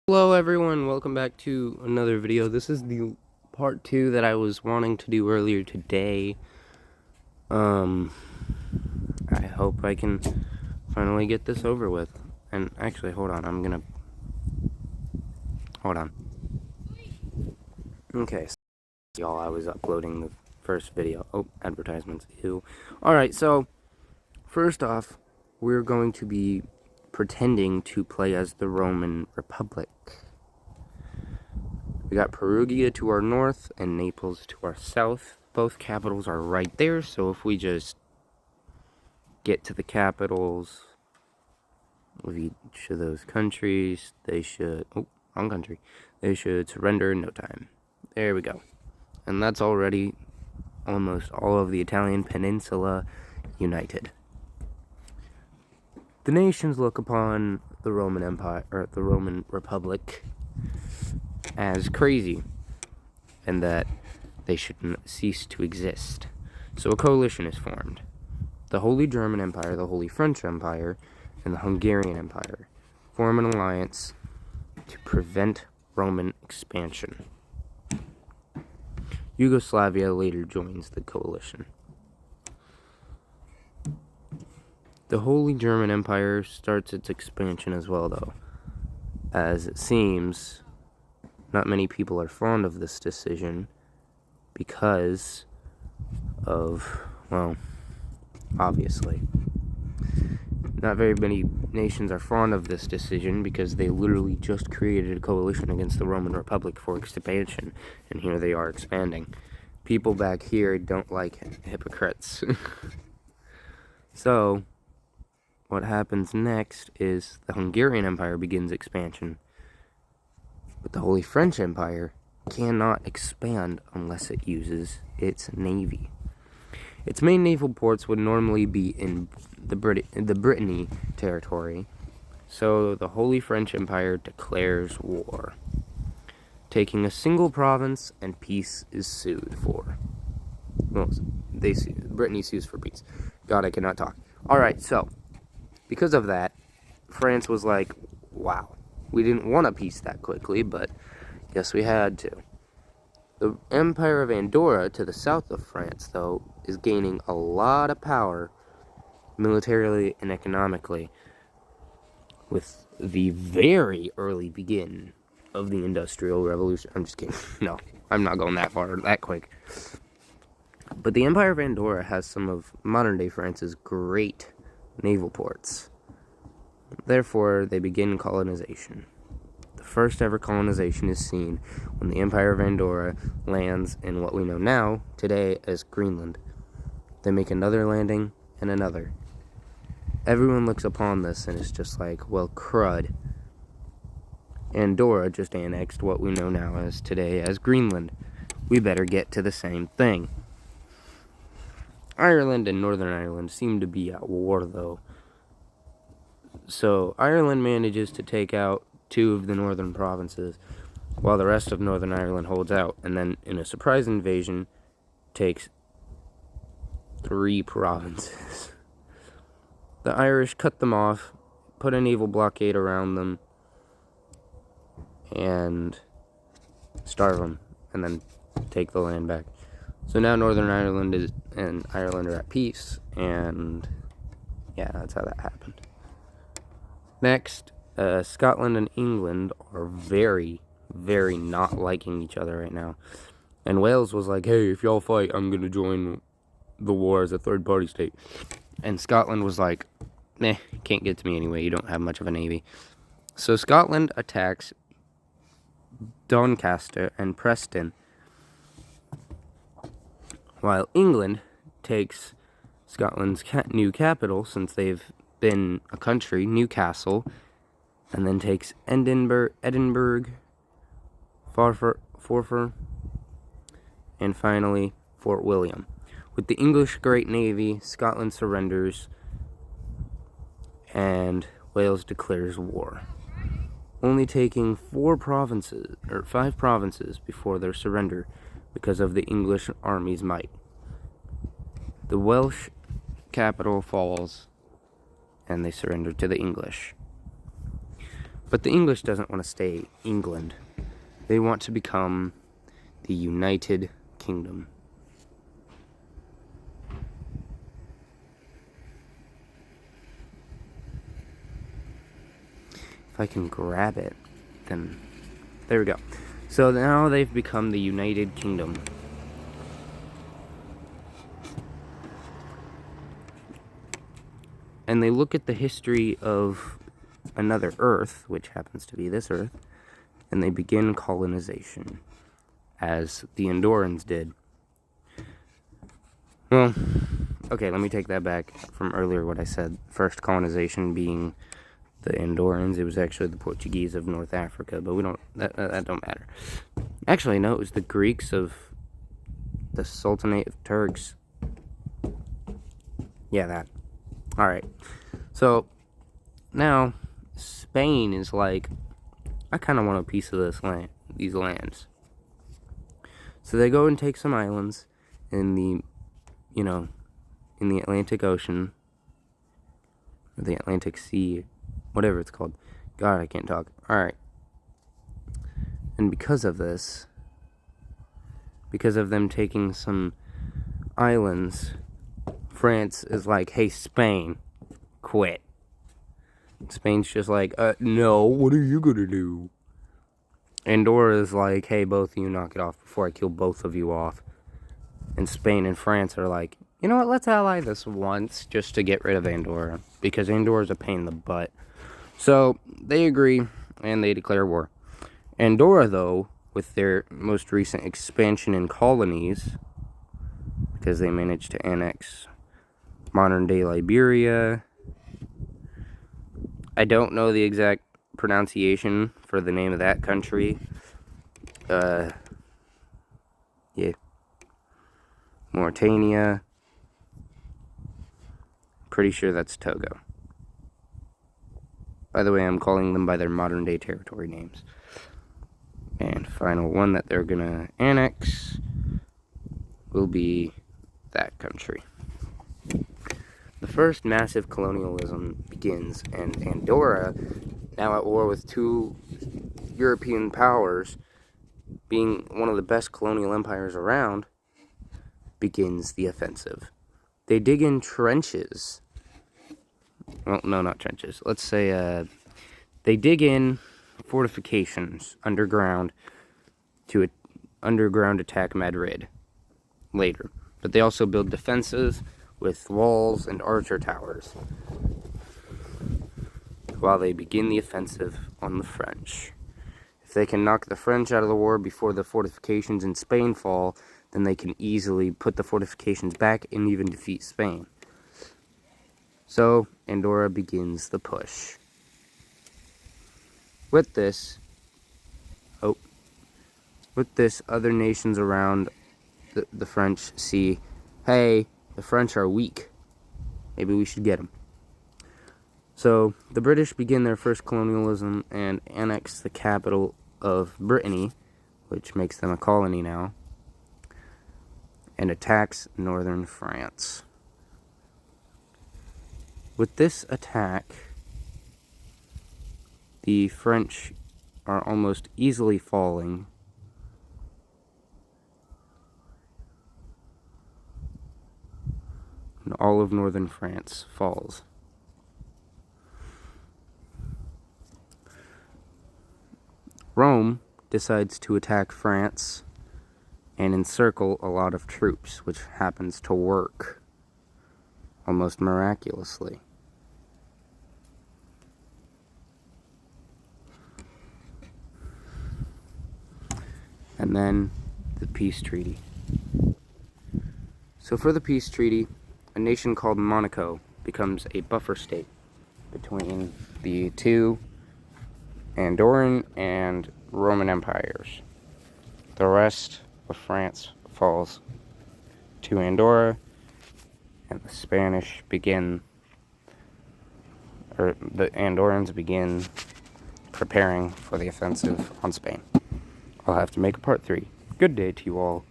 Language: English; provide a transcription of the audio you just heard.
Hello everyone, welcome back to another video. This is the part 2 that I was wanting to do earlier today. I hope I can finally get this over with. And actually, hold on, hold on. Okay, so y'all, I was uploading the first video. Oh, advertisements, ew. Alright, so, first off, we're going to be pretending to play as the Roman Republic. We got Perugia to our north and Naples to our south. Both capitals are right there, so if we just get to the capitals of each of those countries, they should... Oh, wrong country. They should surrender in no time. There we go. And that's already almost all of the Italian peninsula united. The nations look upon the Roman Empire, or the Roman Republic, as crazy, and that they should cease to exist. So a coalition is formed. The Holy German Empire, the Holy French Empire, and the Hungarian Empire form an alliance to prevent Roman expansion. Yugoslavia later joins the coalition. The Holy German Empire starts its expansion as well, though, as it seems not many people are fond of this decision because of, well, obviously. Not very many nations are fond of this decision because they literally just created a coalition against the Roman Republic for expansion, and here they are expanding. People back here don't like hypocrites. So, what happens next is the Hungarian Empire begins expansion. But the Holy French Empire cannot expand unless it uses its navy. Its main naval ports would normally be in the Brittany territory, so the Holy French Empire declares war, taking a single province, and peace is sued for. Well, Brittany sues for peace. God, I cannot talk. Alright, so, because of that, France was like, wow. We didn't want a peace that quickly, but yes, we had to. The Empire of Andorra, to the south of France, though, is gaining a lot of power militarily and economically with the very early begin of the Industrial Revolution. I'm just kidding. No, I'm not going that far, that quick. But the Empire of Andorra has some of modern-day France's great naval ports. Therefore, they begin colonization. The first ever colonization is seen when the Empire of Andorra lands in what we know now, today, as Greenland. They make another landing, and another. Everyone looks upon this and is just like, well, crud. Andorra just annexed what we know now as today as Greenland. We better get to the same thing. Ireland and Northern Ireland seem to be at war, though. So, Ireland manages to take out 2 of the northern provinces, while the rest of Northern Ireland holds out, and then, in a surprise invasion, takes 3 provinces. The Irish cut them off, put a naval blockade around them, and starve them, and then take the land back. So now Northern Ireland and Ireland are at peace, and yeah, that's how that happened. Next, Scotland and England are very, very not liking each other right now. And Wales was like, hey, if y'all fight, I'm going to join the war as a third-party state. And Scotland was like, can't get to me anyway, you don't have much of a navy. So Scotland attacks Doncaster and Preston, while England takes Scotland's new capital, since they've been a country, Newcastle, and then takes Edinburgh, Forfar, and finally Fort William. With the English Great Navy, Scotland surrenders, and Wales declares war, only taking 5 provinces before their surrender because of the English army's might. The Welsh capital falls, and they surrender to the English. But the English doesn't want to stay England. They want to become the United Kingdom. If I can grab it, then there we go. So now they've become the United Kingdom. And they look at the history of another Earth, which happens to be this Earth, and they begin colonization, as the Andorrans did. Well, okay, let me take that back from earlier what I said. First colonization being the Andorrans. It was actually the Portuguese of North Africa, but that don't matter. Actually, no, it was the Greeks of the Sultanate of Turks. Yeah, that. Alright. So, now, Spain is like, I kind of want a piece of these lands. So they go and take some islands in the, in the Atlantic Ocean, or the Atlantic Sea, whatever it's called. God, I can't talk. Alright. And because of this, because of them taking some islands, France is like, hey, Spain, quit. Spain's just like, no, what are you gonna do? Andorra is like, hey, both of you knock it off before I kill both of you off. And Spain and France are like, you know what, let's ally this once just to get rid of Andorra, because Andorra's a pain in the butt. So they agree, and they declare war. Andorra, though, with their most recent expansion in colonies, because they managed to annex modern-day Liberia. I don't know the exact pronunciation for the name of that country. Yeah. Mauritania. Pretty sure that's Togo. By the way, I'm calling them by their modern-day territory names. And final one that they're gonna annex will be that country. The first massive colonialism begins, and Andorra, now at war with two European powers, being one of the best colonial empires around, begins the offensive. They dig in trenches. Well, no, not trenches. Let's say, they dig in fortifications underground to underground attack Madrid later. But they also build defenses with walls and archer towers while they begin the offensive on the French. If they can knock the French out of the war before the fortifications in Spain fall, then they can easily put the fortifications back and even defeat Spain. So, Andorra begins the push. With this, other nations around the French see, hey, the French are weak. Maybe we should get them. So, the British begin their first colonialism and annex the capital of Brittany, which makes them a colony now, and attacks northern France. With this attack, the French are almost easily falling. And all of northern France falls. Rome decides to attack France and encircle a lot of troops, which happens to work almost miraculously. And then the peace treaty. So for the peace treaty, a nation called Monaco becomes a buffer state between the two Andorran and Roman empires. The rest of France falls to Andorra, and the Andorrans begin preparing for the offensive on Spain. I'll have to make a part 3. Good day to you all.